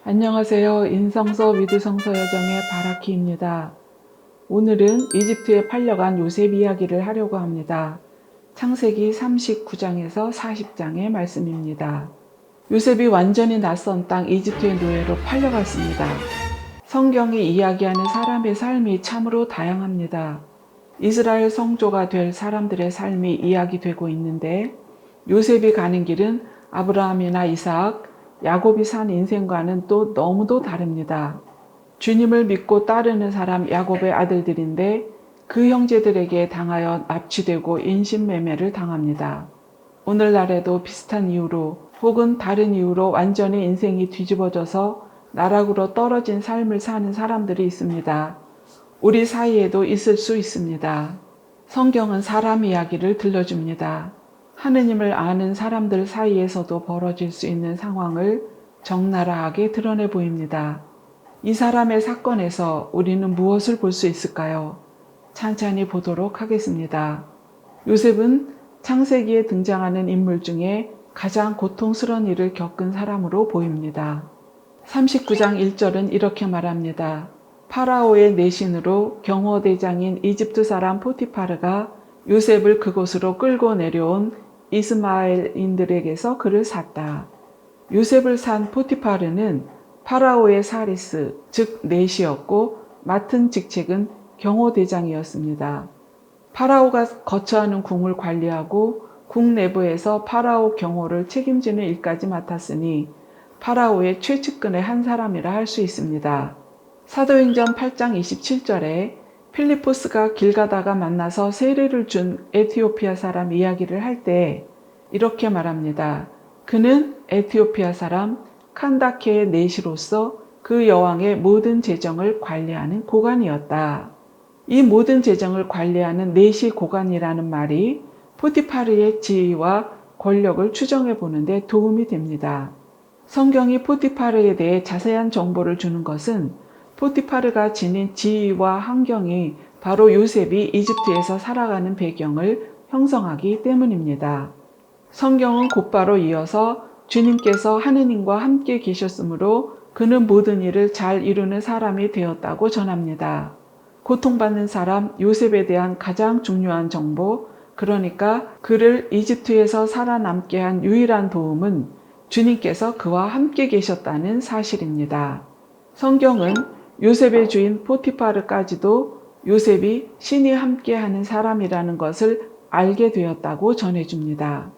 안녕하세요. 인성서 위드성서 여정의 바라키입니다. 오늘은 이집트에 팔려간 요셉 이야기를 하려고 합니다. 창세기 39장에서 40장의 말씀입니다. 요셉이 완전히 낯선 땅 이집트의 노예로 팔려갔습니다. 성경이 이야기하는 사람의 삶이 참으로 다양합니다. 이스라엘 성조가 될 사람들의 삶이 이야기되고 있는데 요셉이 가는 길은 아브라함이나 이삭, 야곱이 산 인생과는 또 너무도 다릅니다. 주님을 믿고 따르는 사람 야곱의 아들들인데 그 형제들에게 당하여 납치되고 인신매매를 당합니다. 오늘날에도 비슷한 이유로 혹은 다른 이유로 완전히 인생이 뒤집어져서 나락으로 떨어진 삶을 사는 사람들이 있습니다. 우리 사이에도 있을 수 있습니다. 성경은 사람 이야기를 들려줍니다. 하느님을 아는 사람들 사이에서도 벌어질 수 있는 상황을 적나라하게 드러내 보입니다. 이 사람의 사건에서 우리는 무엇을 볼 수 있을까요? 찬찬히 보도록 하겠습니다. 요셉은 창세기에 등장하는 인물 중에 가장 고통스러운 일을 겪은 사람으로 보입니다. 39장 1절은 이렇게 말합니다. 파라오의 내신으로 경호대장인 이집트 사람 포티파르가 요셉을 그곳으로 끌고 내려온 이스마엘인들에게서 그를 샀다. 요셉을 산 포티파르는 파라오의 사리스, 즉 내시였고 맡은 직책은 경호대장이었습니다. 파라오가 거처하는 궁을 관리하고 궁 내부에서 파라오 경호를 책임지는 일까지 맡았으니 파라오의 최측근의 한 사람이라 할 수 있습니다. 사도행전 8장 27절에 필리포스가 길 가다가 만나서 세례를 준 에티오피아 사람 이야기를 할 때 이렇게 말합니다. 그는 에티오피아 사람 칸다케의 내시로서 그 여왕의 모든 재정을 관리하는 고관이었다. 이 모든 재정을 관리하는 내시 고관이라는 말이 포티파르의 지위와 권력을 추정해 보는데 도움이 됩니다. 성경이 포티파르에 대해 자세한 정보를 주는 것은 포티파르가 지닌 지위와 환경이 바로 요셉이 이집트에서 살아가는 배경을 형성하기 때문입니다. 성경은 곧바로 이어서 주님께서 하느님과 함께 계셨으므로 그는 모든 일을 잘 이루는 사람이 되었다고 전합니다. 고통받는 사람 요셉에 대한 가장 중요한 정보, 그러니까 그를 이집트에서 살아남게 한 유일한 도움은 주님께서 그와 함께 계셨다는 사실입니다. 성경은 요셉의 주인 포티파르까지도 요셉이 신이 함께하는 사람이라는 것을 알게 되었다고 전해줍니다.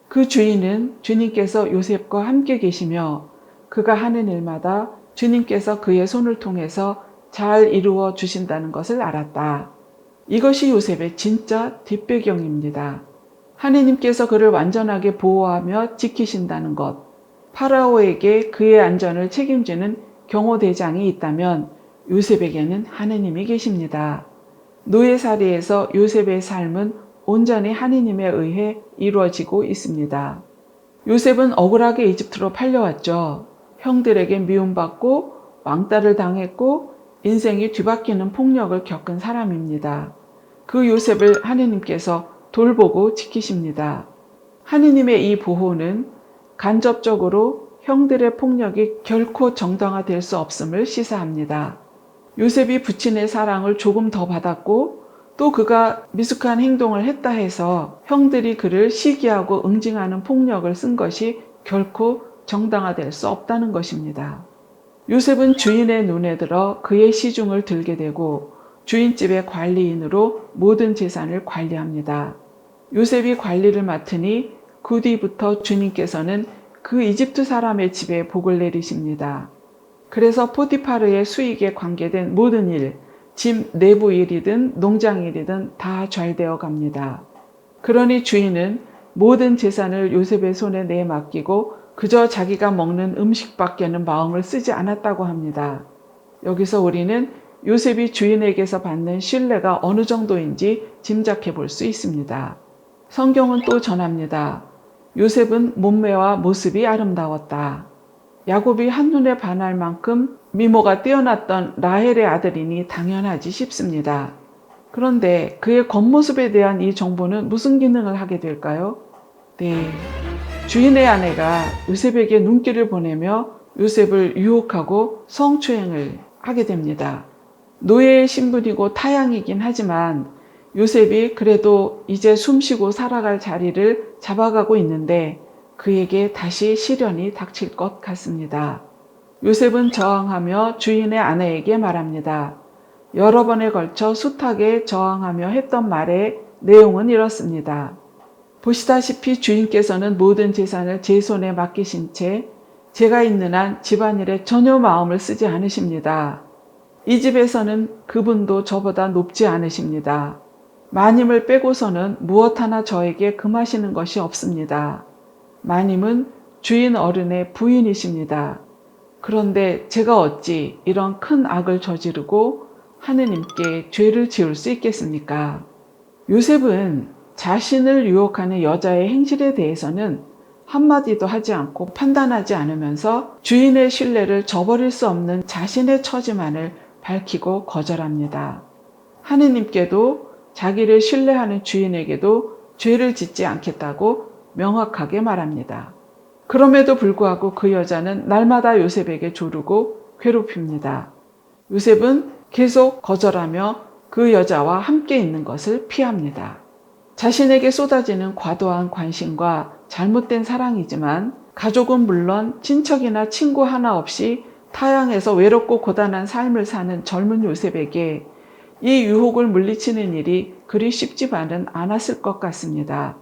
그 주인은 주님께서 요셉과 함께 계시며 그가 하는 일마다 주님께서 그의 손을 통해서 잘 이루어 주신다는 것을 알았다. 이것이 요셉의 진짜 뒷배경입니다. 하느님께서 그를 완전하게 보호하며 지키신다는 것, 파라오에게 그의 안전을 책임지는 경호대장이 있다면 요셉에게는 하느님이 계십니다. 노예살이에서 요셉의 삶은 온전히 하느님에 의해 이루어지고 있습니다. 요셉은 억울하게 이집트로 팔려왔죠. 형들에게 미움받고 왕따를 당했고 인생이 뒤바뀌는 폭력을 겪은 사람입니다. 그 요셉을 하느님께서 돌보고 지키십니다. 하느님의 이 보호는 간접적으로 형들의 폭력이 결코 정당화될 수 없음을 시사합니다. 요셉이 부친의 사랑을 조금 더 받았고 또 그가 미숙한 행동을 했다 해서 형들이 그를 시기하고 응징하는 폭력을 쓴 것이 결코 정당화될 수 없다는 것입니다. 요셉은 주인의 눈에 들어 그의 시중을 들게 되고 주인집의 관리인으로 모든 재산을 관리합니다. 요셉이 관리를 맡으니 그 뒤부터 주님께서는 그 이집트 사람의 집에 복을 내리십니다. 그래서 포티파르의 수익에 관계된 모든 일, 집 내부 일이든 농장 일이든 다 잘 되어 갑니다. 그러니 주인은 모든 재산을 요셉의 손에 내맡기고 그저 자기가 먹는 음식밖에는 마음을 쓰지 않았다고 합니다. 여기서 우리는 요셉이 주인에게서 받는 신뢰가 어느 정도인지 짐작해 볼 수 있습니다. 성경은 또 전합니다. 요셉은 몸매와 모습이 아름다웠다. 야곱이 한눈에 반할 만큼 미모가 뛰어났던 라헬의 아들이니 당연하지 싶습니다. 그런데 그의 겉모습에 대한 이 정보는 무슨 기능을 하게 될까요? 네, 주인의 아내가 요셉에게 눈길을 보내며 요셉을 유혹하고 성추행을 하게 됩니다. 노예의 신분이고 타양이긴 하지만 요셉이 그래도 이제 숨쉬고 살아갈 자리를 잡아가고 있는데 그에게 다시 시련이 닥칠 것 같습니다. 요셉은 저항하며 주인의 아내에게 말합니다. 여러 번에 걸쳐 숱하게 저항하며 했던 말의 내용은 이렇습니다. 보시다시피 주인께서는 모든 재산을 제 손에 맡기신 채 제가 있는 한 집안일에 전혀 마음을 쓰지 않으십니다. 이 집에서는 그분도 저보다 높지 않으십니다. 마님을 빼고서는 무엇 하나 저에게 금하시는 것이 없습니다. 마님은 주인 어른의 부인이십니다. 그런데 제가 어찌 이런 큰 악을 저지르고 하느님께 죄를 지을 수 있겠습니까? 요셉은 자신을 유혹하는 여자의 행실에 대해서는 한마디도 하지 않고 판단하지 않으면서 주인의 신뢰를 저버릴 수 없는 자신의 처지만을 밝히고 거절합니다. 하느님께도 자기를 신뢰하는 주인에게도 죄를 짓지 않겠다고 명확하게 말합니다. 그럼에도 불구하고 그 여자는 날마다 요셉에게 조르고 괴롭힙니다. 요셉은 계속 거절하며 그 여자와 함께 있는 것을 피합니다. 자신에게 쏟아지는 과도한 관심과 잘못된 사랑이지만 가족은 물론 친척이나 친구 하나 없이 타향에서 외롭고 고단한 삶을 사는 젊은 요셉에게 이 유혹을 물리치는 일이 그리 쉽지만은 않았을 것 같습니다.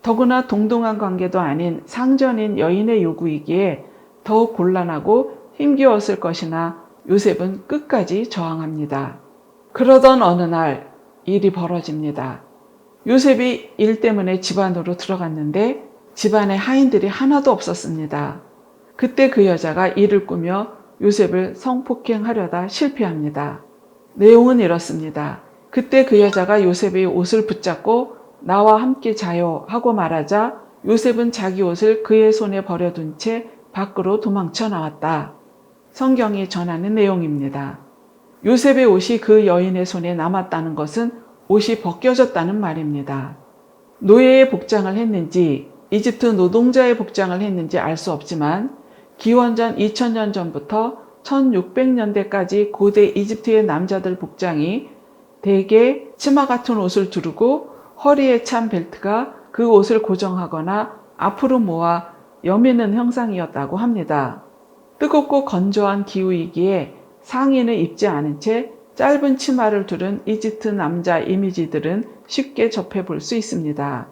더구나 동등한 관계도 아닌 상전인 여인의 요구이기에 더욱 곤란하고 힘겨웠을 것이나 요셉은 끝까지 저항합니다. 그러던 어느 날 일이 벌어집니다. 요셉이 일 때문에 집 안으로 들어갔는데 집안에 하인들이 하나도 없었습니다. 그때 그 여자가 이를 꾸며 요셉을 성폭행하려다 실패합니다. 내용은 이렇습니다. 그때 그 여자가 요셉의 옷을 붙잡고 나와 함께 자요 하고 말하자 요셉은 자기 옷을 그의 손에 버려둔 채 밖으로 도망쳐 나왔다. 성경이 전하는 내용입니다. 요셉의 옷이 그 여인의 손에 남았다는 것은 옷이 벗겨졌다는 말입니다. 노예의 복장을 했는지 이집트 노동자의 복장을 했는지 알 수 없지만 기원전 2000년 전부터 1600년대까지 고대 이집트의 남자들 복장이 대개 치마 같은 옷을 두르고 허리에 찬 벨트가 그 옷을 고정하거나 앞으로 모아 여미는 형상이었다고 합니다. 뜨겁고 건조한 기후이기에 상의는 입지 않은 채 짧은 치마를 두른 이집트 남자 이미지들은 쉽게 접해볼 수 있습니다.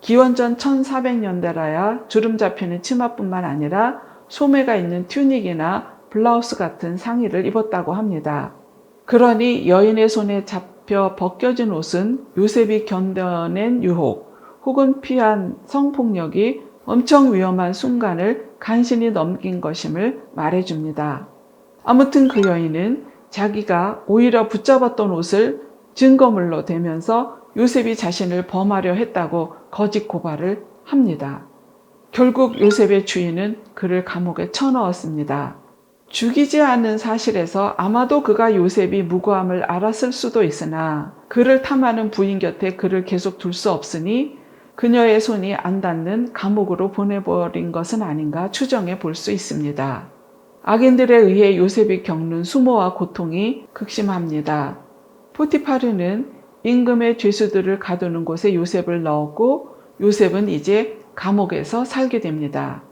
기원전 1400년대라야 주름 잡히는 치마뿐만 아니라 소매가 있는 튜닉이나 블라우스 같은 상의를 입었다고 합니다. 그러니 여인의 손에 잡혀 벗겨진 옷은 요셉이 견뎌낸 유혹 혹은 피한 성폭력이 엄청 위험한 순간을 간신히 넘긴 것임을 말해줍니다. 아무튼 그 여인은 자기가 오히려 붙잡았던 옷을 증거물로 대면서 요셉이 자신을 범하려 했다고 거짓 고발을 합니다. 결국 요셉의 주인은 그를 감옥에 쳐넣었습니다. 죽이지 않은 사실에서 아마도 그가 요셉이 무고함을 알았을 수도 있으나 그를 탐하는 부인 곁에 그를 계속 둘 수 없으니 그녀의 손이 안 닿는 감옥으로 보내버린 것은 아닌가 추정해 볼 수 있습니다. 악인들에 의해 요셉이 겪는 수모와 고통이 극심합니다. 포티파르는 임금의 죄수들을 가두는 곳에 요셉을 넣었고 요셉은 이제 감옥에서 살게 됩니다.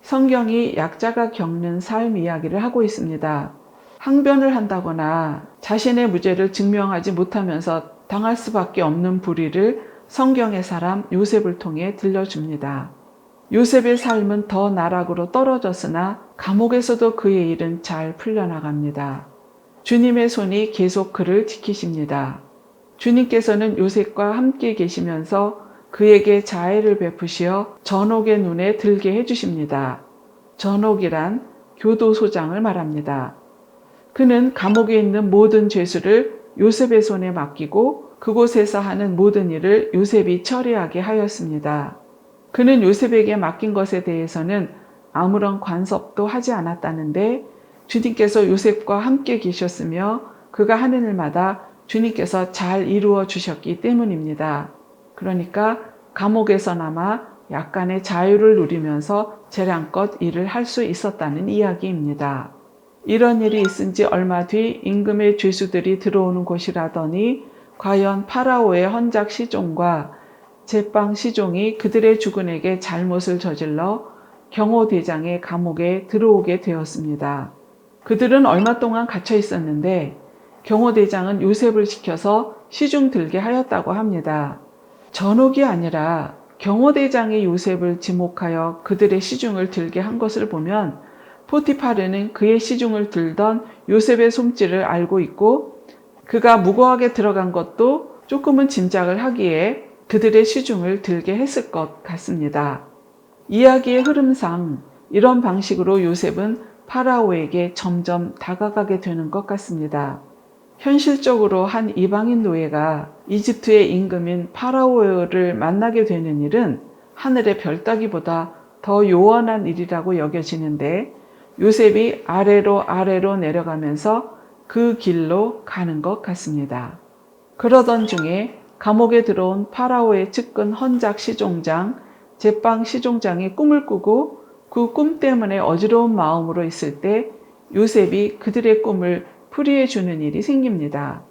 성경이 약자가 겪는 삶 이야기를 하고 있습니다. 항변을 한다거나 자신의 무죄를 증명하지 못하면서 당할 수밖에 없는 불의를 성경의 사람 요셉을 통해 들려줍니다. 요셉의 삶은 더 나락으로 떨어졌으나 감옥에서도 그의 일은 잘 풀려나갑니다. 주님의 손이 계속 그를 지키십니다. 주님께서는 요셉과 함께 계시면서 그에게 자애를 베푸시어 전옥의 눈에 들게 해주십니다. 전옥이란 교도소장을 말합니다. 그는 감옥에 있는 모든 죄수를 요셉의 손에 맡기고 그곳에서 하는 모든 일을 요셉이 처리하게 하였습니다. 그는 요셉에게 맡긴 것에 대해서는 아무런 간섭도 하지 않았다는데 주님께서 요셉과 함께 계셨으며 그가 하는 일마다 주님께서 잘 이루어 주셨기 때문입니다. 그러니까 감옥에서나마 약간의 자유를 누리면서 재량껏 일을 할 수 있었다는 이야기입니다. 이런 일이 있은 지 얼마 뒤 임금의 죄수들이 들어오는 곳이라더니 과연 파라오의 헌작 시종과 제빵 시종이 그들의 주군에게 잘못을 저질러 경호대장의 감옥에 들어오게 되었습니다. 그들은 얼마 동안 갇혀 있었는데 경호대장은 요셉을 시켜서 시중 들게 하였다고 합니다. 전옥이 아니라 경호대장이 요셉을 지목하여 그들의 시중을 들게 한 것을 보면 포티파르는 그의 시중을 들던 요셉의 손질을 알고 있고 그가 무고하게 들어간 것도 조금은 짐작을 하기에 그들의 시중을 들게 했을 것 같습니다. 이야기의 흐름상 이런 방식으로 요셉은 파라오에게 점점 다가가게 되는 것 같습니다. 현실적으로 한 이방인 노예가 이집트의 임금인 파라오를 만나게 되는 일은 하늘의 별 따기보다 더 요원한 일이라고 여겨지는데 요셉이 아래로 내려가면서 그 길로 가는 것 같습니다. 그러던 중에 감옥에 들어온 파라오의 측근 헌작 시종장, 제빵 시종장이 꿈을 꾸고 그 꿈 때문에 어지러운 마음으로 있을 때 요셉이 그들의 꿈을 풀이해 주는 일이 생깁니다.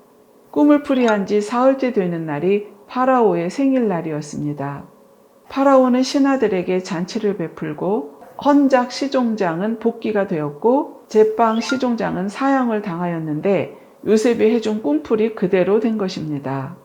꿈을 풀이한 지 사흘째 되는 날이 파라오의 생일날이었습니다. 파라오는 신하들에게 잔치를 베풀고 헌작 시종장은 복귀가 되었고 제빵 시종장은 사형을 당하였는데 요셉이 해준 꿈풀이 그대로 된 것입니다.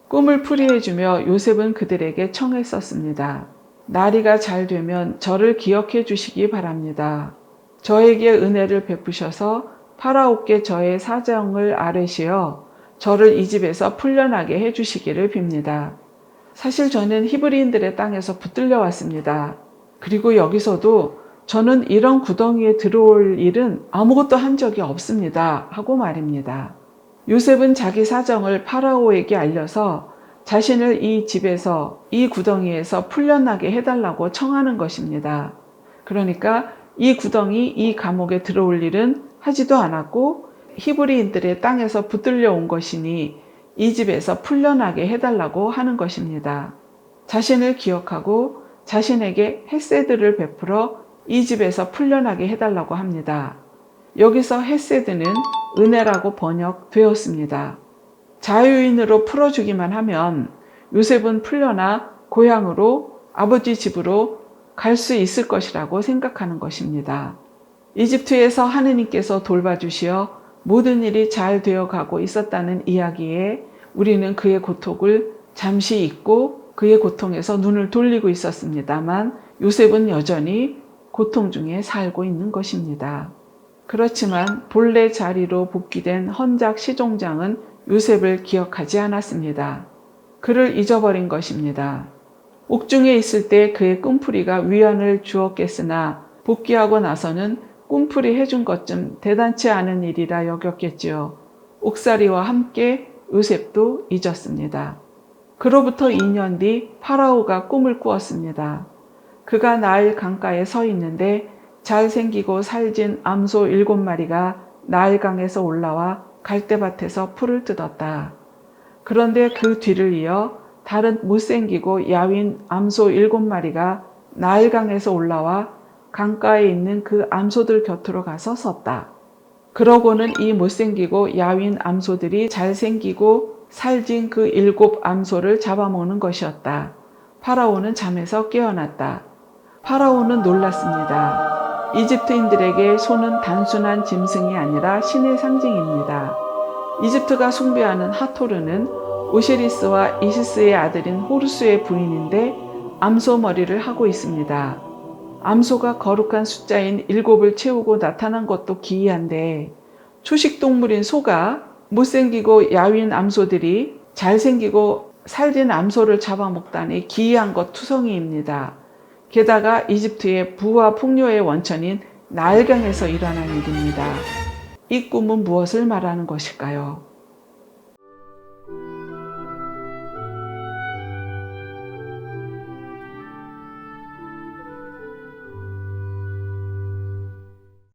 꿈을 풀이해주며 요셉은 그들에게 청했었습니다. 나리가 잘 되면 저를 기억해 주시기 바랍니다. 저에게 은혜를 베푸셔서 파라오께 저의 사정을 아뢰시어 저를 이 집에서 풀려나게 해주시기를 빕니다. 사실 저는 히브리인들의 땅에서 붙들려 왔습니다. 그리고 여기서도 저는 이런 구덩이에 들어올 일은 아무것도 한 적이 없습니다. 하고 말입니다. 요셉은 자기 사정을 파라오에게 알려서 자신을 이 집에서 이 구덩이에서 풀려나게 해달라고 청하는 것입니다. 그러니까 이 구덩이, 이 감옥에 들어올 일은 하지도 않았고 히브리인들의 땅에서 붙들려 온 것이니 이 집에서 풀려나게 해달라고 하는 것입니다. 자신을 기억하고 자신에게 헤세드를 베풀어 이 집에서 풀려나게 해달라고 합니다. 여기서 헤세드는 은혜라고 번역되었습니다. 자유인으로 풀어주기만 하면 요셉은 풀려나 고향으로 아버지 집으로 갈 수 있을 것이라고 생각하는 것입니다. 이집트에서 하느님께서 돌봐주시어 모든 일이 잘 되어가고 있었다는 이야기에 우리는 그의 고통을 잠시 잊고 그의 고통에서 눈을 돌리고 있었습니다만 요셉은 여전히 고통 중에 살고 있는 것입니다. 그렇지만 본래 자리로 복귀된 헌작 시종장은 요셉을 기억하지 않았습니다. 그를 잊어버린 것입니다. 옥중에 있을 때 그의 꿈풀이가 위안을 주었겠으나 복귀하고 나서는 꿈풀이 해준 것 좀 대단치 않은 일이라 여겼겠지요. 옥살이와 함께 요셉도 잊었습니다. 그로부터 2년 뒤 파라오가 꿈을 꾸었습니다. 그가 나일 강가에 서 있는데 잘생기고 살진 암소 7마리가 나일강에서 올라와 갈대밭에서 풀을 뜯었다. 그런데 그 뒤를 이어 다른 못생기고 야윈 암소 7마리가 나일강에서 올라와 강가에 있는 그 암소들 곁으로 가서 섰다. 그러고는 이 못생기고 야윈 암소들이 잘생기고 살진 그 7 암소를 잡아먹는 것이었다. 파라오는 잠에서 깨어났다. 파라오는 놀랐습니다. 이집트인들에게 소는 단순한 짐승이 아니라 신의 상징입니다. 이집트가 숭배하는 하토르는 오시리스와 이시스의 아들인 호루스의 부인인데 암소 머리를 하고 있습니다. 암소가 거룩한 숫자인 7을 채우고 나타난 것도 기이한데 초식동물인 소가 못생기고 야윈 암소들이 잘생기고 살진 암소를 잡아먹다니 기이한 것 투성이입니다. 게다가 이집트의 부와 풍요의 원천인 나일강에서 일어난 일입니다. 이 꿈은 무엇을 말하는 것일까요?